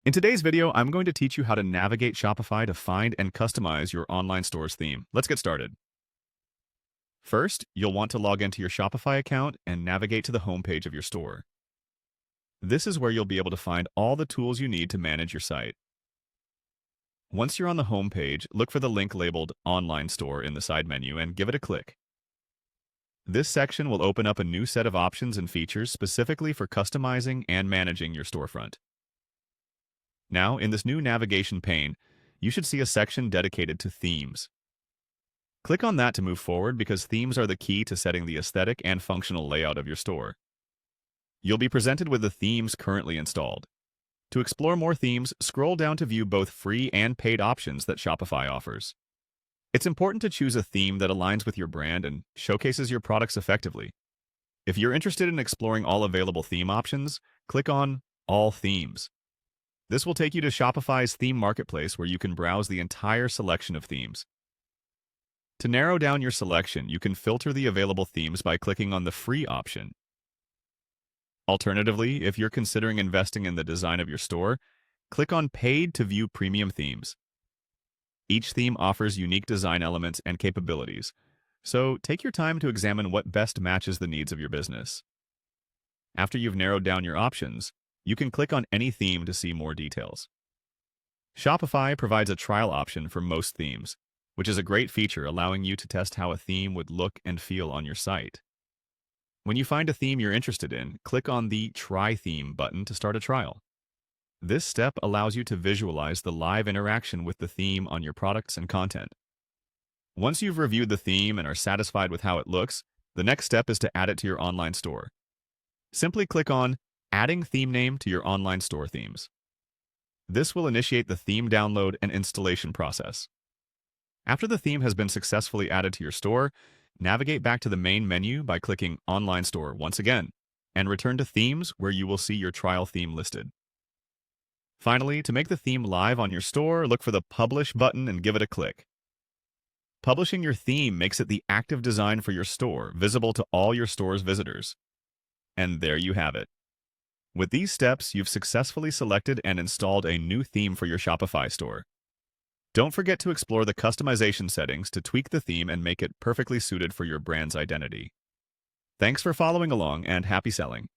In today's video, I'm going to teach you how to navigate Shopify to find and customize your online store's theme. Let's get started. First, you'll want to log into your Shopify account and navigate to the homepage of your store. This is where you'll be able to find all the tools you need to manage your site. Once you're on the homepage, look for the link labeled Online Store in the side menu and give it a click. This section will open up a new set of options and features specifically for customizing and managing your storefront. Now, in this new navigation pane, you should see a section dedicated to themes. Click on that to move forward because themes are the key to setting the aesthetic and functional layout of your store. You'll be presented with the themes currently installed. To explore more themes, scroll down to view both free and paid options that Shopify offers. It's important to choose a theme that aligns with your brand and showcases your products effectively. If you're interested in exploring all available theme options, click on All Themes. This will take you to Shopify's theme marketplace where you can browse the entire selection of themes. To narrow down your selection, you can filter the available themes by clicking on the free option. Alternatively, if you're considering investing in the design of your store, click on Paid to view premium themes. Each theme offers unique design elements and capabilities, so take your time to examine what best matches the needs of your business. After you've narrowed down your options, you can click on any theme to see more details. Shopify provides a trial option for most themes, which is a great feature allowing you to test how a theme would look and feel on your site. When you find a theme you're interested in, click on the Try Theme button to start a trial. This step allows you to visualize the live interaction with the theme on your products and content. Once you've reviewed the theme and are satisfied with how it looks, the next step is to add it to your online store. Simply click on Adding Theme Name to your online store themes. This will initiate the theme download and installation process. After the theme has been successfully added to your store, navigate back to the main menu by clicking Online Store once again, and return to Themes where you will see your trial theme listed. Finally, to make the theme live on your store, look for the Publish button and give it a click. Publishing your theme makes it the active design for your store, visible to all your store's visitors. And there you have it. With these steps, you've successfully selected and installed a new theme for your Shopify store. Don't forget to explore the customization settings to tweak the theme and make it perfectly suited for your brand's identity. Thanks for following along and happy selling.